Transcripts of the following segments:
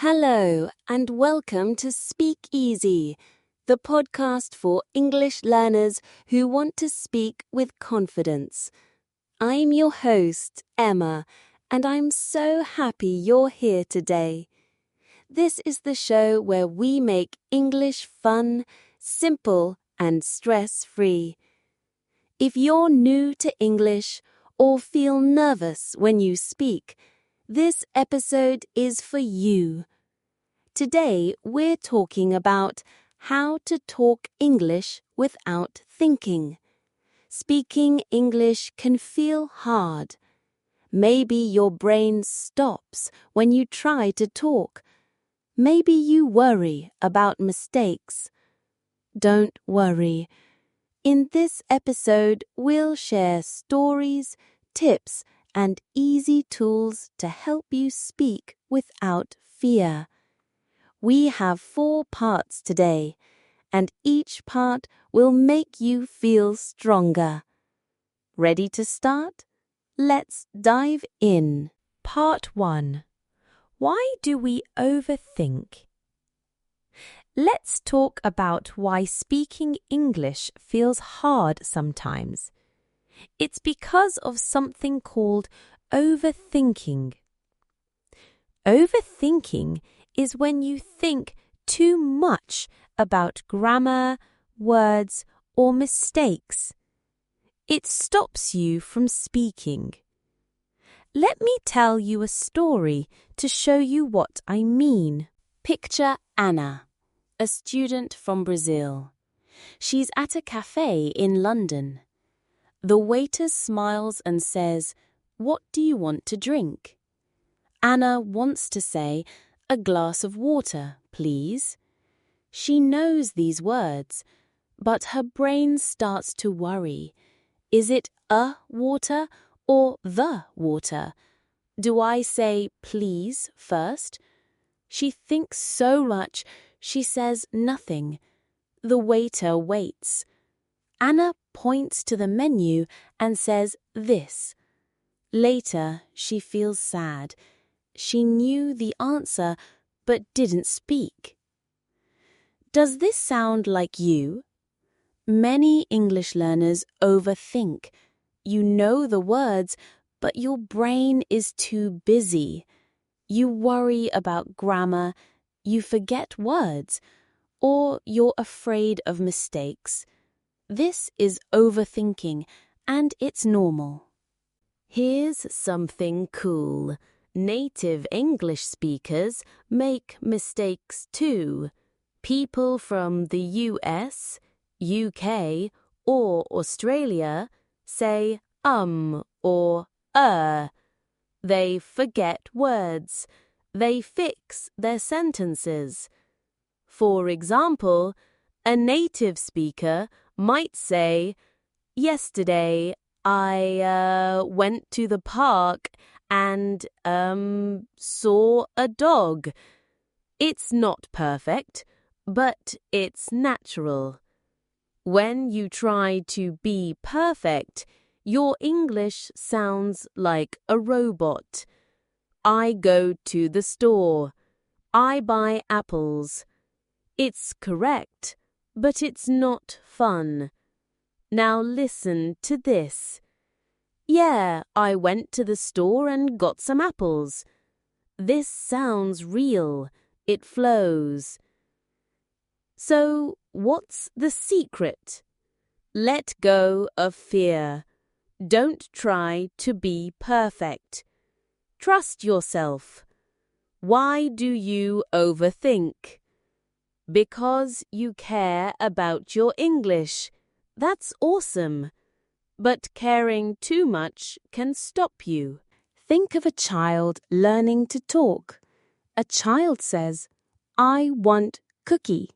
Hello and welcome to Speak Easy, the podcast for English learners who want to speak with confidence. I'm your host, Emma, and I'm so happy you're here today. This is the show where we make English fun, simple, and stress-free. If you're new to English or feel nervous when you speak, this episode is for you. Today, we're talking about how to talk English without thinking. Speaking English can feel hard. Maybe your brain stops when you try to talk. Maybe you worry about mistakes. Don't worry. In this episode, we'll share stories, tips, and easy tools to help you speak without fear. We have 4 parts today, and each part will make you feel stronger. Ready to start? Let's dive in. Part 1. Why do we overthink? Let's talk about why speaking English feels hard sometimes. It's because of something called overthinking. Overthinking is when you think too much about grammar, words, or mistakes. It stops you from speaking. Let me tell you a story to show you what I mean. Picture Anna, a student from Brazil. She's at a cafe in London. The waiter smiles and says, "What do you want to drink?" Anna wants to say, "A glass of water, please." She knows these words, but her brain starts to worry. Is it a water or the water? Do I say please first? She thinks so much, she says nothing. The waiter waits. Anna points to the menu and says this. Later, she feels sad. She knew the answer, but didn't speak. Does this sound like you? Many English learners overthink. You know the words, but your brain is too busy. You worry about grammar, you forget words, or you're afraid of mistakes. This is overthinking, and it's normal. Here's something cool. Native English speakers make mistakes too. People from the US, UK, or Australia say or They forget words. They fix their sentences. For example, a native speaker might say, "Yesterday I went to the park and saw a dog." It's not perfect, but it's natural. When you try to be perfect, your English sounds like a robot. I go to the store. I buy apples. It's correct, but it's not fun. Now listen to this. Yeah, I went to the store and got some apples. This sounds real. It flows. So, what's the secret? Let go of fear. Don't try to be perfect. Trust yourself. Why do you overthink? Because you care about your English. That's awesome. But caring too much can stop you. Think of a child learning to talk. A child says, "I want cookie."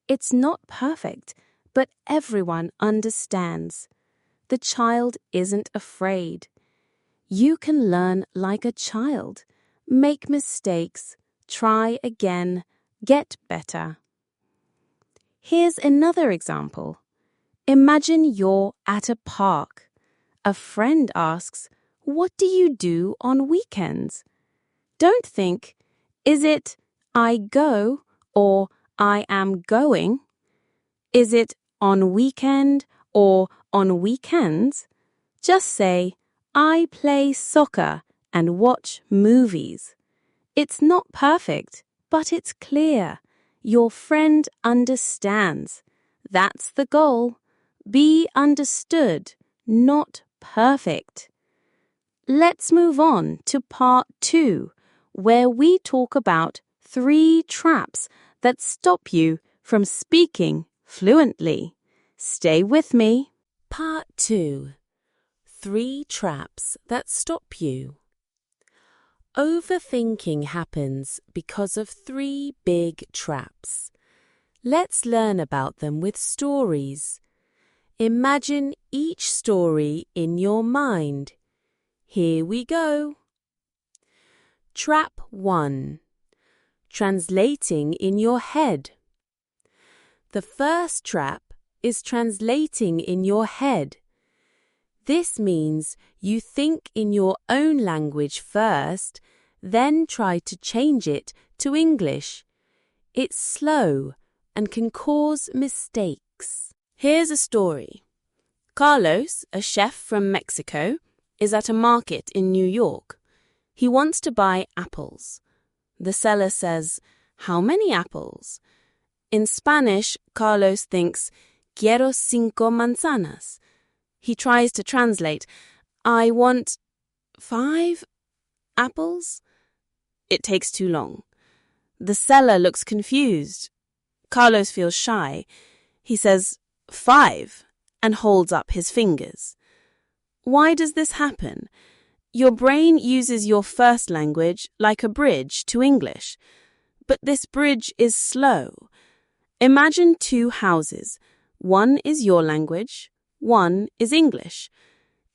It's not perfect, but everyone understands. The child isn't afraid. You can learn like a child. Make mistakes. Try again. Get better. Here's another example. Imagine you're at a park. A friend asks, "What do you do on weekends?" Don't think, Is it I go or I am going? Is it on weekend or on weekends? Just say, I play soccer and watch movies. It's not perfect, but it's clear. Your friend understands. That's the goal. Be understood, not perfect. Let's move on to part 2, where we talk about 3 traps that stop you from speaking fluently. Stay with me. Part 2. 3 traps that stop you. Overthinking happens because of 3 big traps. Let's learn about them with stories. Imagine each story in your mind. Here we go. Trap 1. Translating in your head. The first trap is translating in your head. This means you think in your own language first, then try to change it to English. It's slow and can cause mistakes. Here's a story. Carlos, a chef from Mexico, is at a market in New York. He wants to buy apples. The seller says, "How many apples?" In Spanish, Carlos thinks, "Quiero 5 manzanas." He tries to translate, "I want 5 apples?" It takes too long. The seller looks confused. Carlos feels shy. He says, 5, and holds up his fingers. Why does this happen? Your brain uses your first language like a bridge to English, but this bridge is slow. Imagine 2 houses. One is your language, one is English.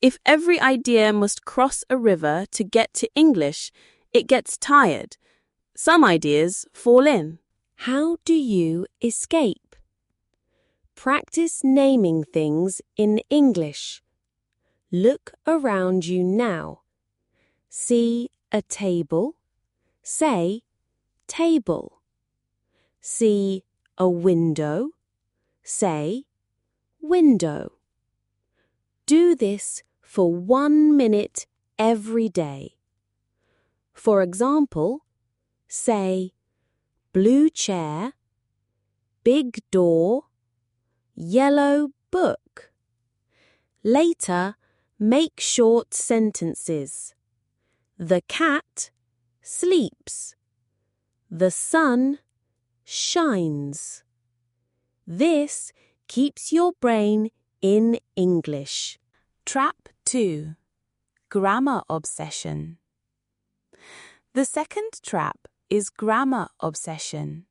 If every idea must cross a river to get to English, it gets tired. Some ideas fall in. How do you escape? Practice naming things in English. Look around you now. See a table. Say table. See a window. Say window. Do this for 1 minute every day. For example, say blue chair, big door, yellow book. Later, make short sentences. The cat sleeps. The sun shines. This keeps your brain in English. Trap 2. Grammar obsession. The second trap is grammar obsession.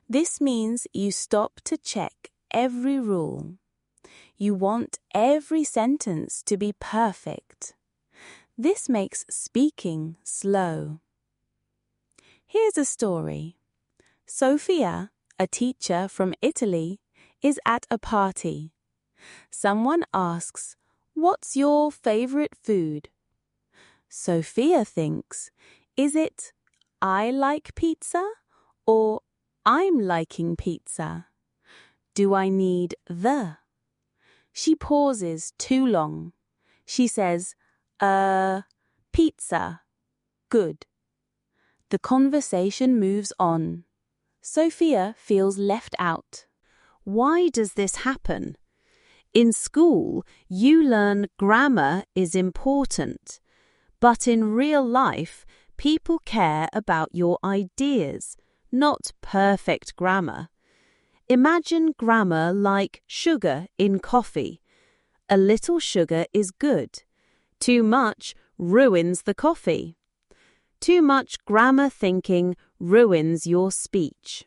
This means you stop to check every rule. You want every sentence to be perfect. This makes speaking slow. Here's a story. Sophia, a teacher from Italy, is at a party. Someone asks, "What's your favorite food?" Sophia thinks, is it I like pizza or I'm liking pizza? Do I need the? She pauses too long. She says, pizza. Good. The conversation moves on. Sophia feels left out. Why does this happen? In school, you learn grammar is important, but in real life, people care about your ideas, not perfect grammar. Imagine grammar like sugar in coffee. A little sugar is good. Too much ruins the coffee. Too much grammar thinking ruins your speech.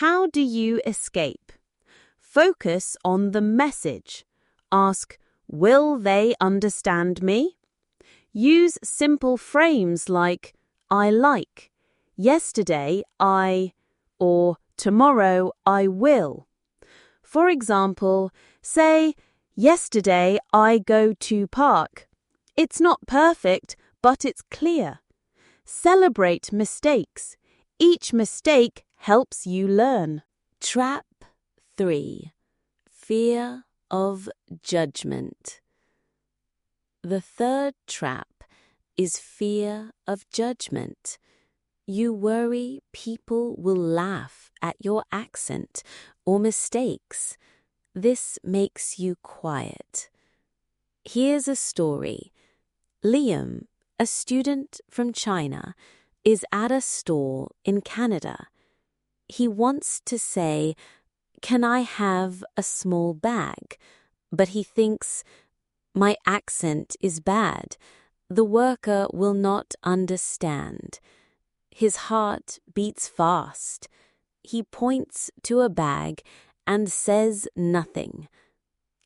How do you escape? Focus on the message. Ask, will they understand me? Use simple frames like, I like, yesterday I, or tomorrow I will. For example, say, yesterday I go to park. It's not perfect, but it's clear. Celebrate mistakes. Each mistake helps you learn. Trap 3. Fear of judgment. The third trap is fear of judgment. You worry people will laugh at your accent or mistakes. This makes you quiet. Here's a story. Liam, a student from China, is at a store in Canada. He wants to say, "Can I have a small bag?" But he thinks, "My accent is bad. The worker will not understand." His heart beats fast. He points to a bag and says nothing.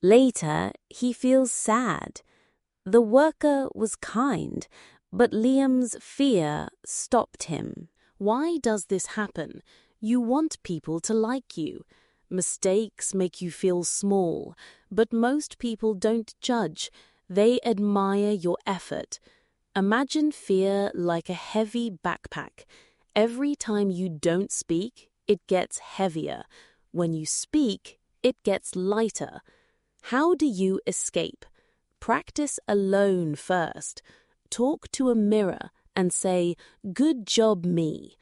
Later, he feels sad. The worker was kind, but Liam's fear stopped him. Why does this happen? You want people to like you. Mistakes make you feel small, but most people don't judge. They admire your effort. Imagine fear like a heavy backpack. Every time you don't speak, it gets heavier. When you speak, it gets lighter. How do you escape? Practice alone first. Talk to a mirror and say, "Good job, me."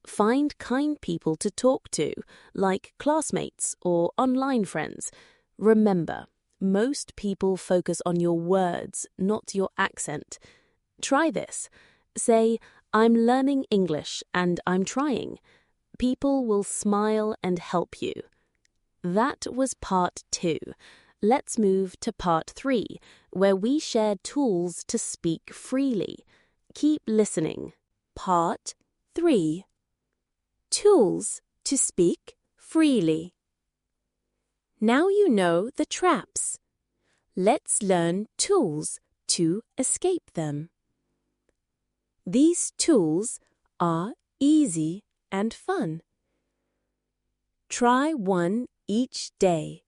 Find kind people to talk to, like classmates or online friends. Remember, most people focus on your words, not your accent. Try this. Say, "I'm learning English and I'm trying." People will smile and help you. That was part 2. Let's move to part 3, where we share tools to speak freely. Keep listening. Part 3. Tools to speak freely. Now you know the traps. Let's learn tools to escape them. These tools are easy and fun. Try one each day,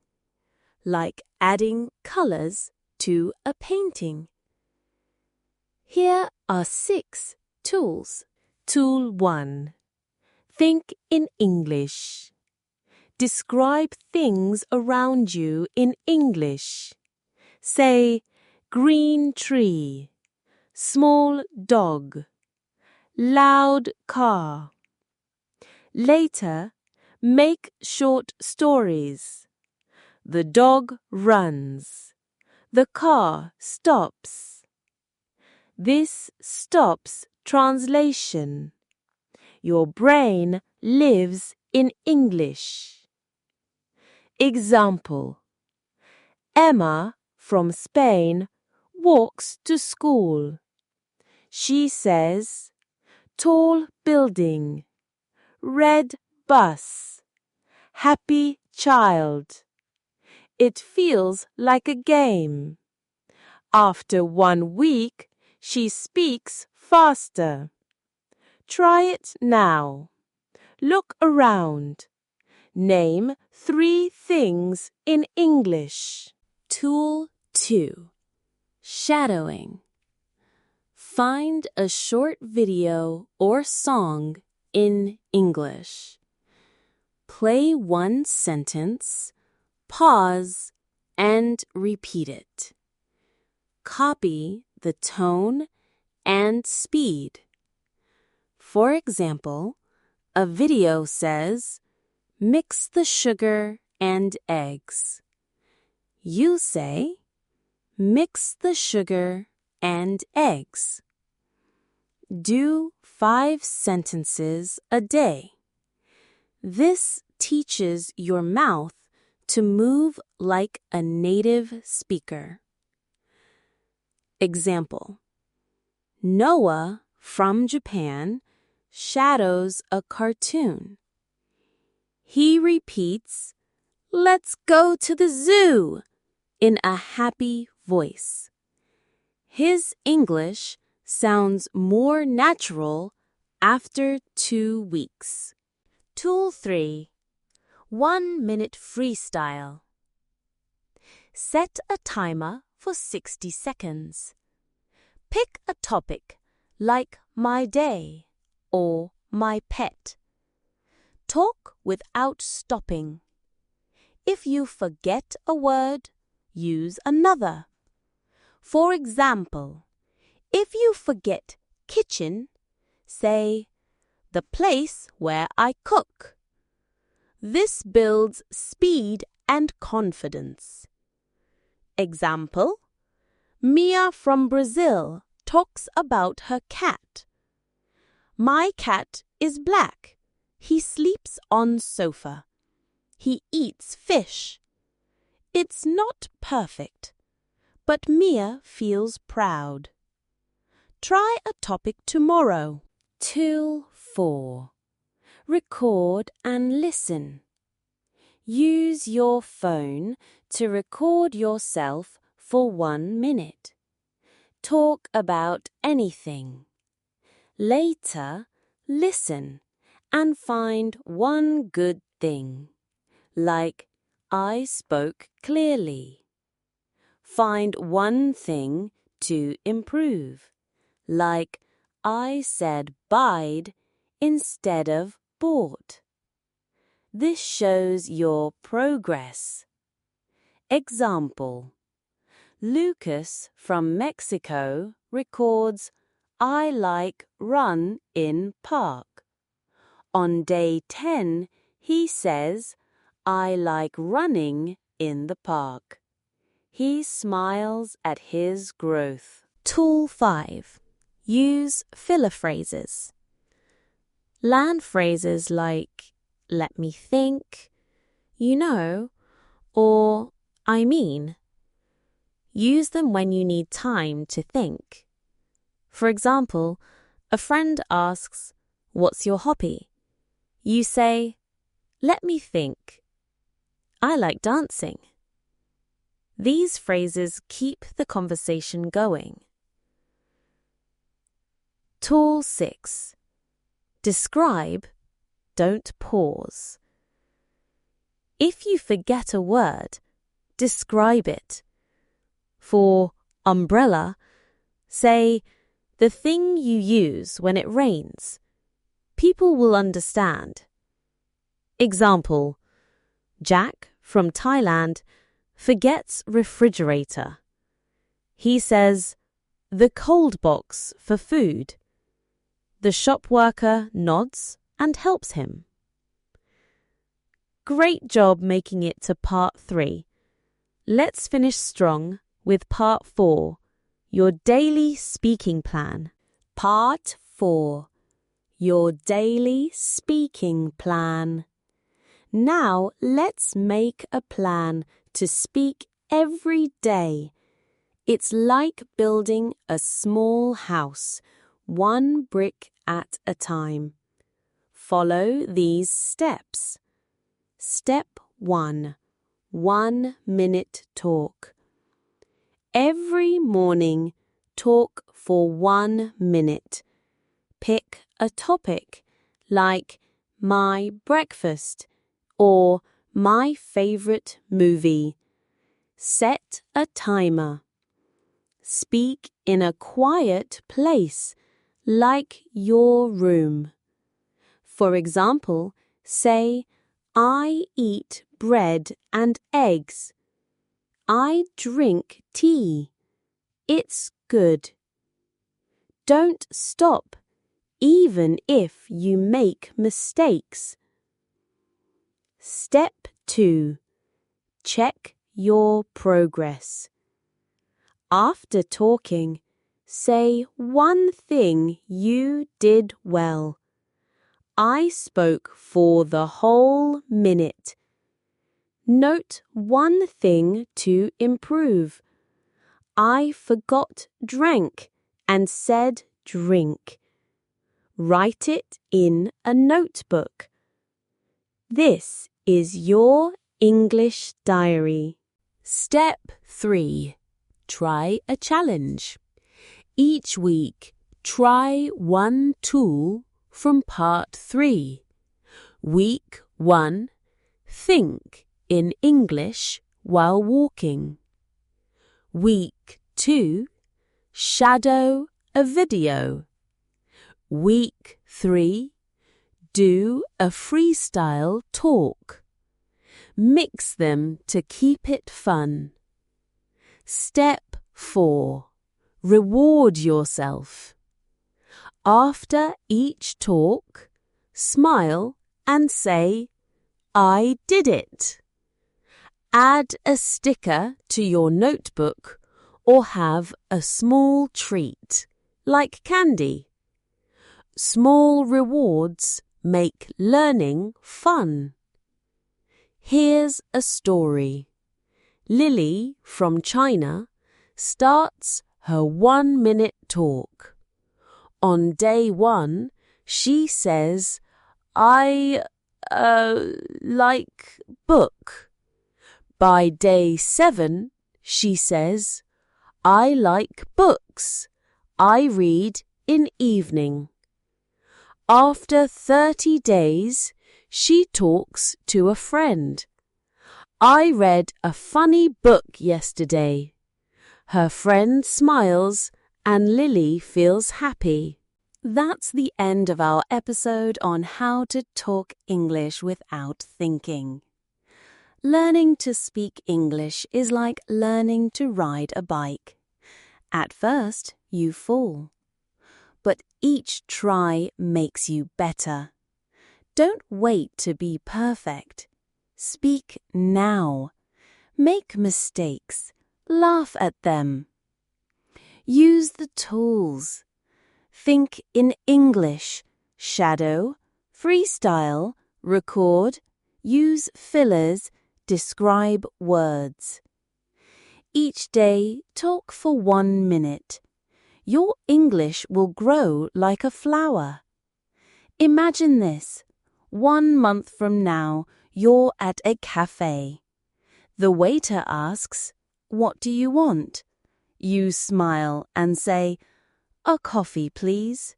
like adding colors to a painting. Here are 6 tools. Tool 1. Think in English. Describe things around you in English. Say, green tree, small dog, loud car. Later, make short stories. The dog runs. The car stops. This stops translation. Your brain lives in English. Example: Emma from Spain walks to school. She says, "Tall building, red bus, happy child." It feels like a game. After 1 week, she speaks faster. Try it now. Look around. Name 3 things in English. Tool 2. Shadowing. Find a short video or song in English. Play 1 sentence, pause, and repeat it. Copy the tone and speed. For example, a video says, "Mix the sugar and eggs." You say, "Mix the sugar and eggs." Do 5 sentences a day. This teaches your mouth to move like a native speaker. Example: Noah from Japan shadows a cartoon. He repeats, "Let's go to the zoo," in a happy voice. His English sounds more natural after 2 weeks. Tool 3. 1-minute freestyle. Set a timer for 60 seconds. Pick a topic, like my day, or my pet. Talk without stopping. If you forget a word, use another. For example, if you forget kitchen, say, the place where I cook. This builds speed and confidence. Example, Mia from Brazil talks about her cat. My cat is black. He sleeps on sofa. He eats fish. It's not perfect, but Mia feels proud. Try a topic tomorrow. Tool 4. Record and listen. Use your phone to record yourself for 1 minute. Talk about anything. Later, listen and find one good thing, like I spoke clearly. Find one thing to improve, like I said buyed instead of bought. This shows your progress. Example, Lucas from Mexico records I like run in park. On day 10, he says I like running in the park. He smiles at his growth. Tool 5. Use filler phrases. Land phrases like let me think, you know, or I mean. Use them when you need time to think. For example, a friend asks, "What's your hobby?" You say, "Let me think. I like dancing." These phrases keep the conversation going. Tool 6. Describe, don't pause. If you forget a word, describe it. For umbrella, say, the thing you use when it rains. People will understand. Example, Jack from Thailand forgets refrigerator. He says, the cold box for food. The shop worker nods and helps him. Great job making it to part 3. Let's finish strong with part 4, your daily speaking plan. Part 4. Your daily speaking plan. Now let's make a plan to speak every day. It's like building a small house, 1 brick at a time. Follow these steps. Step 1. 1 minute talk. Every morning, talk for 1 minute. Pick a topic like my breakfast or my favorite movie. Set a timer. Speak in a quiet place like your room. For example, say, I eat bread and eggs. I drink tea. It's good. Don't stop, even if you make mistakes. Step 2. Check your progress. After talking, say one thing you did well. I spoke for the whole minute. Note one thing to improve. I forgot drank and said drink. Write it in a notebook. This is your English diary. Step 3. Try a challenge. Each week, try one tool from part 3. Week 1. Think in English while walking. Week 2. Shadow a video. Week 3. Do a freestyle talk. Mix them to keep it fun. Step 4. Reward yourself. After each talk, smile and say, "I did it." Add a sticker to your notebook or have a small treat, like candy. Small rewards make learning fun. Here's a story. Lily from China starts her 1-minute talk. On day 1, she says, I like book. By day 7, she says, I like books. I read in evening. After 30 days, she talks to a friend. I read a funny book yesterday. Her friend smiles and Lily feels happy. That's the end of our episode on how to talk English without thinking. Learning to speak English is like learning to ride a bike. At first, you fall. But each try makes you better. Don't wait to be perfect. Speak now. Make mistakes. Laugh at them. Use the tools. Think in English. Shadow, freestyle, record, use fillers, describe words. Each day, talk for 1 minute. Your English will grow like a flower. Imagine this. 1 month from now, you're at a cafe. The waiter asks, "What do you want?" You smile and say, "A coffee, please."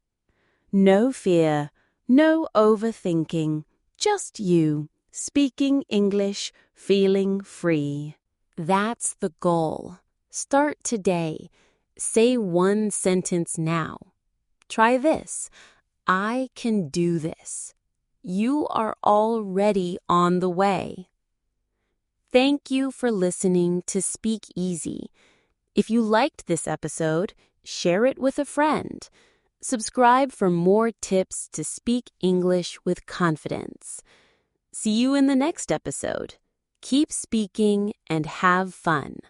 No fear, no overthinking, just you, speaking English, feeling free. That's the goal. Start today. Say 1 sentence now. Try this. I can do this. You are already on the way. Thank you for listening to Speak Easy. If you liked this episode, share it with a friend. Subscribe for more tips to speak English with confidence. See you in the next episode. Keep speaking and have fun.